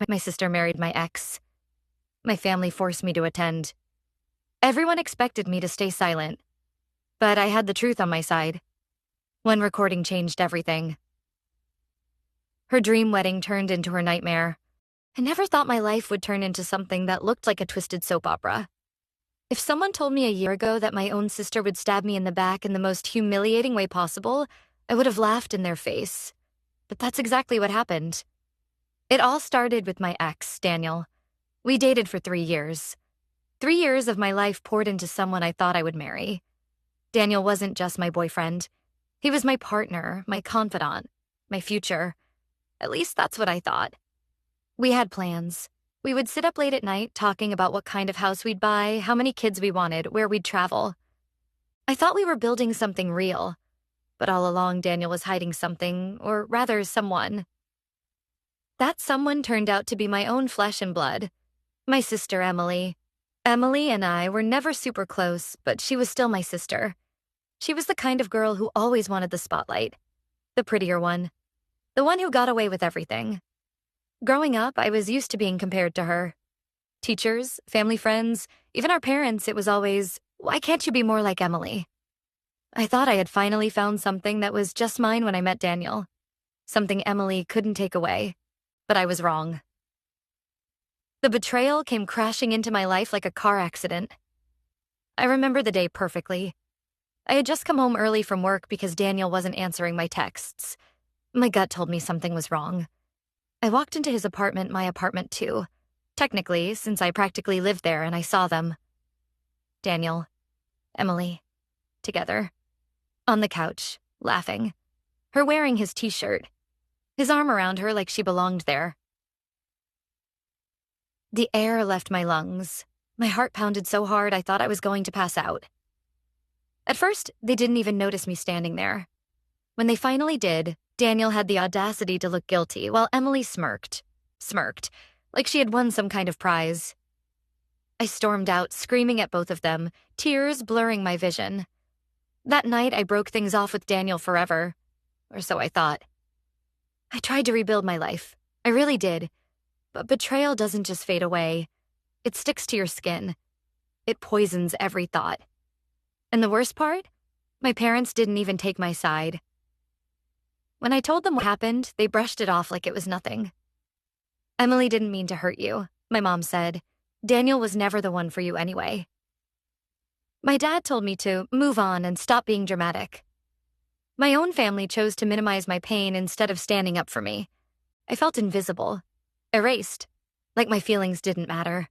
My sister married my ex. My family forced me to attend. Everyone expected me to stay silent, but I had the truth on my side. One recording changed everything. Her dream wedding turned into her nightmare. I never thought my life would turn into something that looked like a twisted soap opera. If someone told me a year ago that my own sister would stab me in the back in the most humiliating way possible, I would have laughed in their face. But that's exactly what happened. It all started with my ex, Daniel. We dated for 3 years. 3 years of my life poured into someone I thought I would marry. Daniel wasn't just my boyfriend. He was my partner, my confidant, my future. At least that's what I thought. We had plans. We would sit up late at night talking about what kind of house we'd buy, how many kids we wanted, where we'd travel. I thought we were building something real, but all along Daniel was hiding something, or rather someone. That someone turned out to be my own flesh and blood, my sister Emily. Emily and I were never super close, but she was still my sister. She was the kind of girl who always wanted the spotlight, the prettier one, the one who got away with everything. Growing up, I was used to being compared to her. Teachers, family friends, even our parents, it was always, why can't you be more like Emily? I thought I had finally found something that was just mine when I met Daniel. Something Emily couldn't take away. But I was wrong. The betrayal came crashing into my life like a car accident. I remember the day perfectly. I had just come home early from work because Daniel wasn't answering my texts. My gut told me something was wrong. I walked into his apartment, my apartment too. Technically, since I practically lived there and I saw them. Daniel, Emily, together. On the couch, laughing. Her wearing his t-shirt. His arm around her like she belonged there. The air left my lungs. My heart pounded so hard I thought I was going to pass out. At first, they didn't even notice me standing there. When they finally did, Daniel had the audacity to look guilty, while Emily smirked, like she had won some kind of prize. I stormed out, screaming at both of them, tears blurring my vision. That night, I broke things off with Daniel forever, or so I thought. I tried to rebuild my life. I really did. But betrayal doesn't just fade away. It sticks to your skin. It poisons every thought. And the worst part? My parents didn't even take my side. When I told them what happened, they brushed it off like it was nothing. Emily didn't mean to hurt you, my mom said. Daniel was never the one for you anyway. My dad told me to move on and stop being dramatic. My own family chose to minimize my pain instead of standing up for me. I felt invisible, erased, like my feelings didn't matter.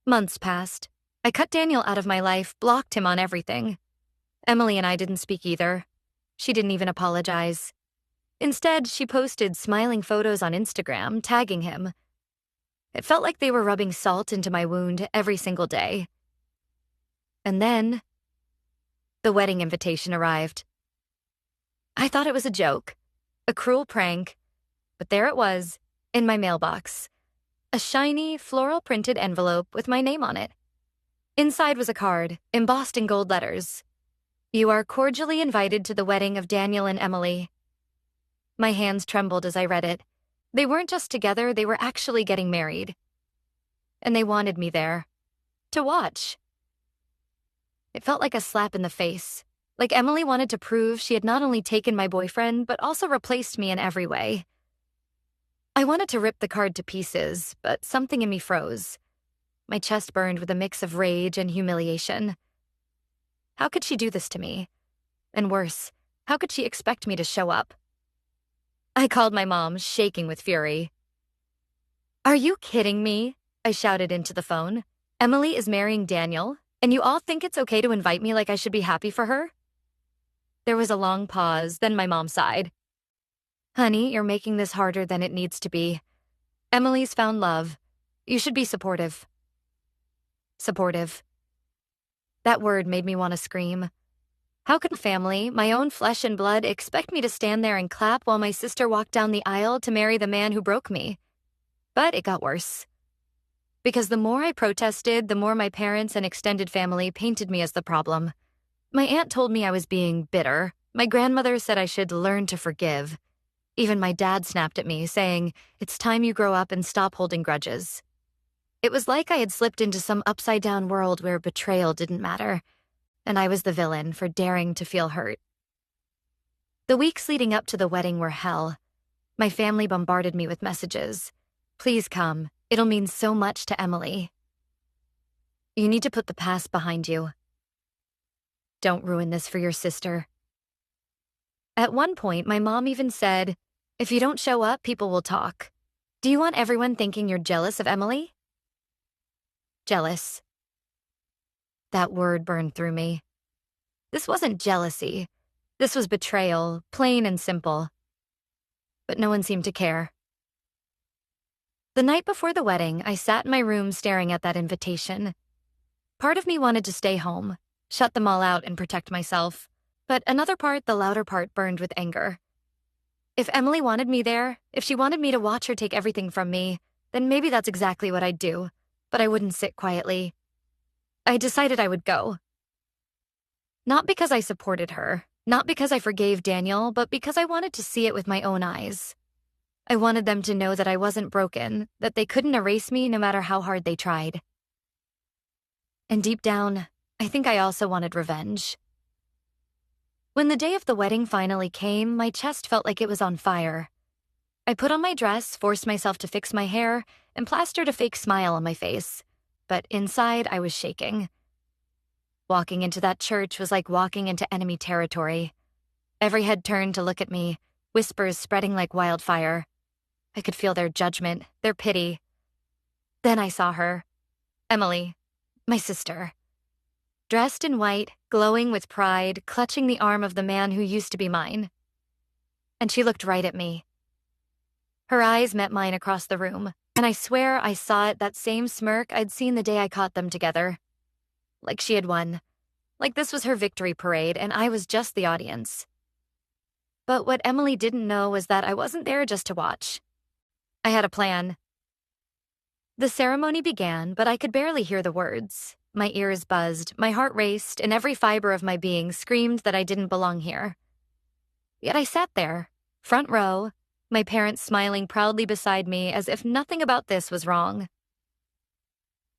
Months passed. I cut Daniel out of my life, blocked him on everything. Emily and I didn't speak either. She didn't even apologize. Instead, she posted smiling photos on Instagram, tagging him. It felt like they were rubbing salt into my wound every single day. And then, the wedding invitation arrived. I thought it was a joke, a cruel prank, but there it was, in my mailbox. A shiny, floral-printed envelope with my name on it. Inside was a card, embossed in gold letters. You are cordially invited to the wedding of Daniel and Emily. My hands trembled as I read it. They weren't just together, they were actually getting married. And they wanted me there. To watch. It felt like a slap in the face. Like Emily wanted to prove she had not only taken my boyfriend, but also replaced me in every way. I wanted to rip the card to pieces, but something in me froze. My chest burned with a mix of rage and humiliation. How could she do this to me? And worse, how could she expect me to show up? I called my mom, shaking with fury. Are you kidding me? I shouted into the phone. Emily is marrying Daniel, and you all think it's okay to invite me like I should be happy for her? There was a long pause, then my mom sighed. Honey, you're making this harder than it needs to be. Emily's found love. You should be supportive. Supportive. That word made me want to scream. How could family, my own flesh and blood, expect me to stand there and clap while my sister walked down the aisle to marry the man who broke me? But it got worse. Because the more I protested, the more my parents and extended family painted me as the problem. My aunt told me I was being bitter. My grandmother said I should learn to forgive. Even my dad snapped at me, saying, "It's time you grow up and stop holding grudges." It was like I had slipped into some upside-down world where betrayal didn't matter, and I was the villain for daring to feel hurt. The weeks leading up to the wedding were hell. My family bombarded me with messages. "Please come. It'll mean so much to Emily. You need to put the past behind you. Don't ruin this for your sister." At one point, my mom even said, "If you don't show up, people will talk. Do you want everyone thinking you're jealous of Emily?" Jealous. That word burned through me. This wasn't jealousy. This was betrayal, plain and simple. But no one seemed to care. The night before the wedding, I sat in my room staring at that invitation. Part of me wanted to stay home, shut them all out and protect myself. But another part, the louder part, burned with anger. If Emily wanted me there, if she wanted me to watch her take everything from me, then maybe that's exactly what I'd do. But I wouldn't sit quietly. I decided I would go. Not because I supported her, not because I forgave Daniel, but because I wanted to see it with my own eyes. I wanted them to know that I wasn't broken, that they couldn't erase me no matter how hard they tried. And deep down, I think I also wanted revenge. When the day of the wedding finally came, my chest felt like it was on fire. I put on my dress, forced myself to fix my hair, and plastered a fake smile on my face. But inside, I was shaking. Walking into that church was like walking into enemy territory. Every head turned to look at me, whispers spreading like wildfire. I could feel their judgment, their pity. Then I saw her. Emily, my sister. Dressed in white, glowing with pride, clutching the arm of the man who used to be mine. And she looked right at me. Her eyes met mine across the room, and I swear I saw it, that same smirk I'd seen the day I caught them together. Like she had won. Like this was her victory parade, and I was just the audience. But what Emily didn't know was that I wasn't there just to watch. I had a plan. The ceremony began, but I could barely hear the words. My ears buzzed, my heart raced, and every fiber of my being screamed that I didn't belong here. Yet I sat there, front row, my parents smiling proudly beside me as if nothing about this was wrong.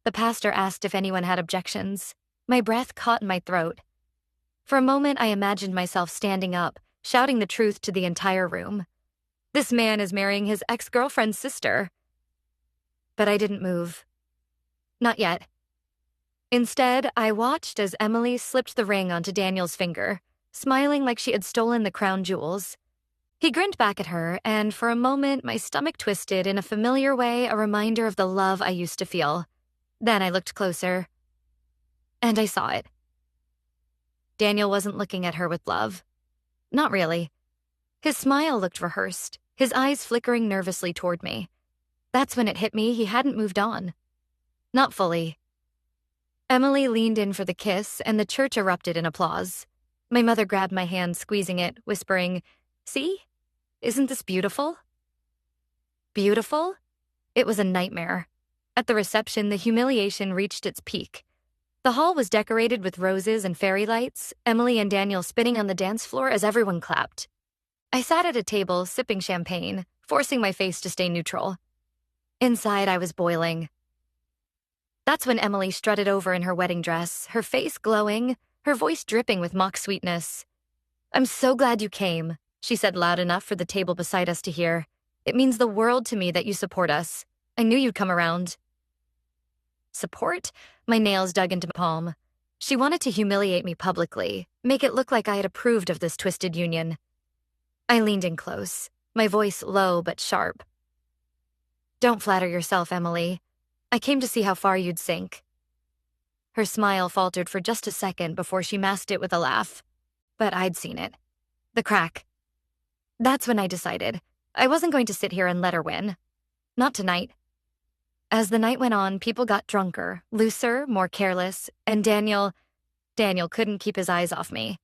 The pastor asked if anyone had objections. My breath caught in my throat. For a moment, I imagined myself standing up, shouting the truth to the entire room. This man is marrying his ex-girlfriend's sister. But I didn't move. Not yet. Instead, I watched as Emily slipped the ring onto Daniel's finger, smiling like she had stolen the crown jewels. He grinned back at her, and for a moment, my stomach twisted in a familiar way, a reminder of the love I used to feel. Then I looked closer, and I saw it. Daniel wasn't looking at her with love. Not really. His smile looked rehearsed, his eyes flickering nervously toward me. That's when it hit me he hadn't moved on. Not fully. Emily leaned in for the kiss, and the church erupted in applause. My mother grabbed my hand, squeezing it, whispering, "See? Isn't this beautiful?" Beautiful? It was a nightmare. At the reception, the humiliation reached its peak. The hall was decorated with roses and fairy lights, Emily and Daniel spinning on the dance floor as everyone clapped. I sat at a table, sipping champagne, forcing my face to stay neutral. Inside, I was boiling. That's when Emily strutted over in her wedding dress, her face glowing, her voice dripping with mock sweetness. "I'm so glad you came," she said loud enough for the table beside us to hear. "It means the world to me that you support us. I knew you'd come around." Support? My nails dug into my palm. She wanted to humiliate me publicly, make it look like I had approved of this twisted union. I leaned in close, my voice low but sharp. "Don't flatter yourself, Emily. I came to see how far you'd sink." Her smile faltered for just a second before she masked it with a laugh. But I'd seen it. The crack. That's when I decided I wasn't going to sit here and let her win. Not tonight. As the night went on, people got drunker, looser, more careless, and Daniel couldn't keep his eyes off me.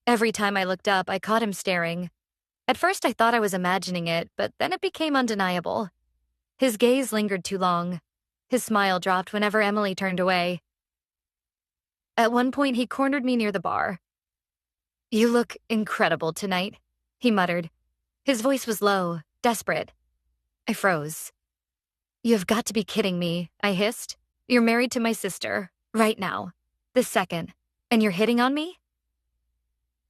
Every time I looked up, I caught him staring. At first, I thought I was imagining it, but then it became undeniable. His gaze lingered too long. His smile dropped whenever Emily turned away. At one point, he cornered me near the bar. "You look incredible tonight," he muttered. His voice was low, desperate. I froze. "You have got to be kidding me," I hissed. "You're married to my sister, right now, this second, and you're hitting on me?"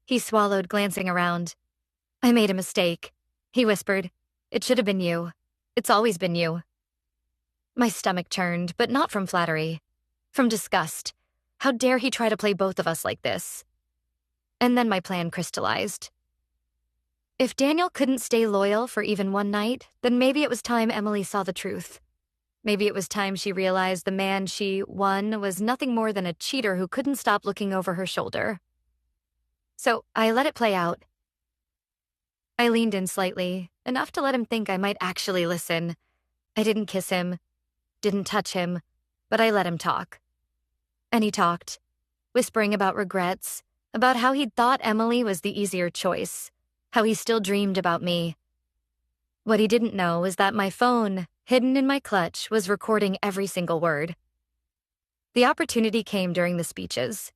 He swallowed, glancing around. "I made a mistake," he whispered. "It should have been you. It's always been you." My stomach churned, but not from flattery. From disgust. How dare he try to play both of us like this? And then my plan crystallized. If Daniel couldn't stay loyal for even one night, then maybe it was time Emily saw the truth. Maybe it was time she realized the man she won was nothing more than a cheater who couldn't stop looking over her shoulder. So I let it play out. I leaned in slightly, enough to let him think I might actually listen. I didn't kiss him, didn't touch him, but I let him talk. And he talked, whispering about regrets, about how he'd thought Emily was the easier choice, how he still dreamed about me. What he didn't know is that my phone, hidden in my clutch, was recording every single word. The opportunity came during the speeches.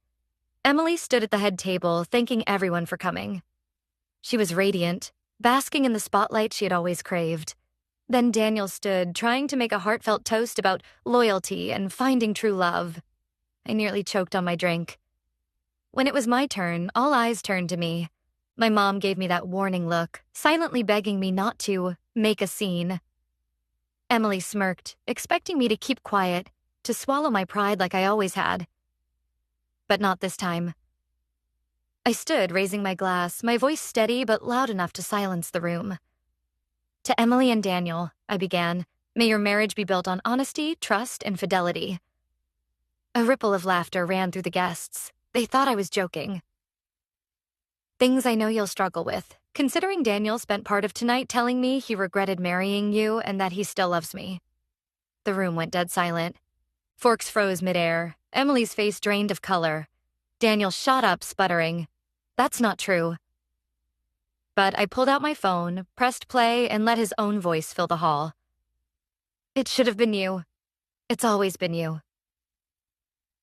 Emily stood at the head table, thanking everyone for coming. She was radiant, basking in the spotlight she had always craved. Then Daniel stood, trying to make a heartfelt toast about loyalty and finding true love. I nearly choked on my drink. When it was my turn, all eyes turned to me. My mom gave me that warning look, silently begging me not to make a scene. Emily smirked, expecting me to keep quiet, to swallow my pride like I always had. But not this time. I stood, raising my glass, my voice steady but loud enough to silence the room. "To Emily and Daniel," I began, "may your marriage be built on honesty, trust, and fidelity." A ripple of laughter ran through the guests. They thought I was joking. "Things I know you'll struggle with, considering Daniel spent part of tonight telling me he regretted marrying you and that he still loves me." The room went dead silent. Forks froze midair. Emily's face drained of color. Daniel shot up, sputtering. "That's not true." But I pulled out my phone, pressed play, and let his own voice fill the hall. "It should have been you. It's always been you.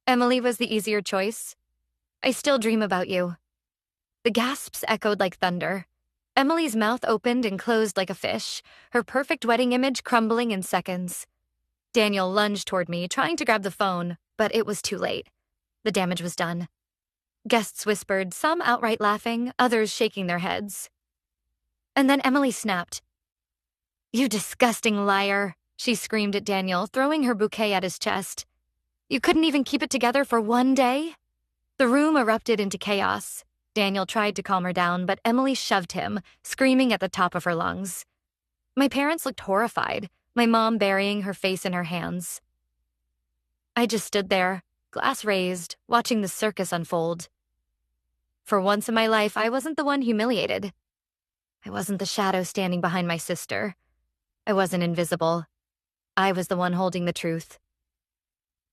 Emily was the easier choice. I still dream about you." The gasps echoed like thunder. Emily's mouth opened and closed like a fish, her perfect wedding image crumbling in seconds. Daniel lunged toward me, trying to grab the phone, but it was too late. The damage was done. Guests whispered, some outright laughing, others shaking their heads. And then Emily snapped. "You disgusting liar," she screamed at Daniel, throwing her bouquet at his chest. "You couldn't even keep it together for one day?" The room erupted into chaos. Daniel tried to calm her down, but Emily shoved him, screaming at the top of her lungs. My parents looked horrified, my mom burying her face in her hands. I just stood there, glass raised, watching the circus unfold. For once in my life, I wasn't the one humiliated. I wasn't the shadow standing behind my sister. I wasn't invisible. I was the one holding the truth.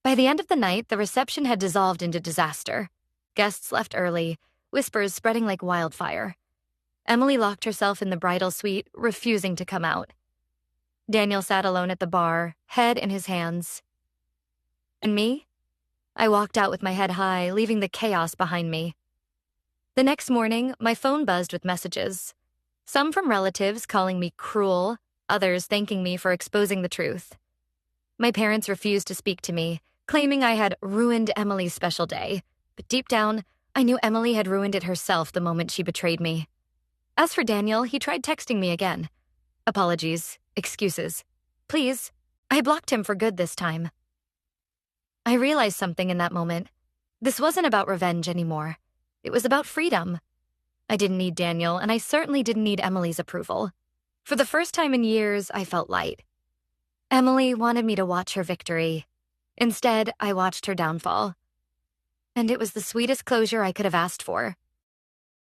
By the end of the night, the reception had dissolved into disaster. Guests left early, whispers spreading like wildfire. Emily locked herself in the bridal suite, refusing to come out. Daniel sat alone at the bar, head in his hands. And me? I walked out with my head high, leaving the chaos behind me. The next morning, my phone buzzed with messages. Some from relatives calling me cruel, others thanking me for exposing the truth. My parents refused to speak to me, claiming I had ruined Emily's special day. But deep down, I knew Emily had ruined it herself the moment she betrayed me. As for Daniel, he tried texting me again. Apologies, excuses. Please. I blocked him for good this time. I realized something in that moment. This wasn't about revenge anymore. It was about freedom. I didn't need Daniel, and I certainly didn't need Emily's approval. For the first time in years, I felt light. Emily wanted me to watch her victory. Instead, I watched her downfall. And it was the sweetest closure I could have asked for.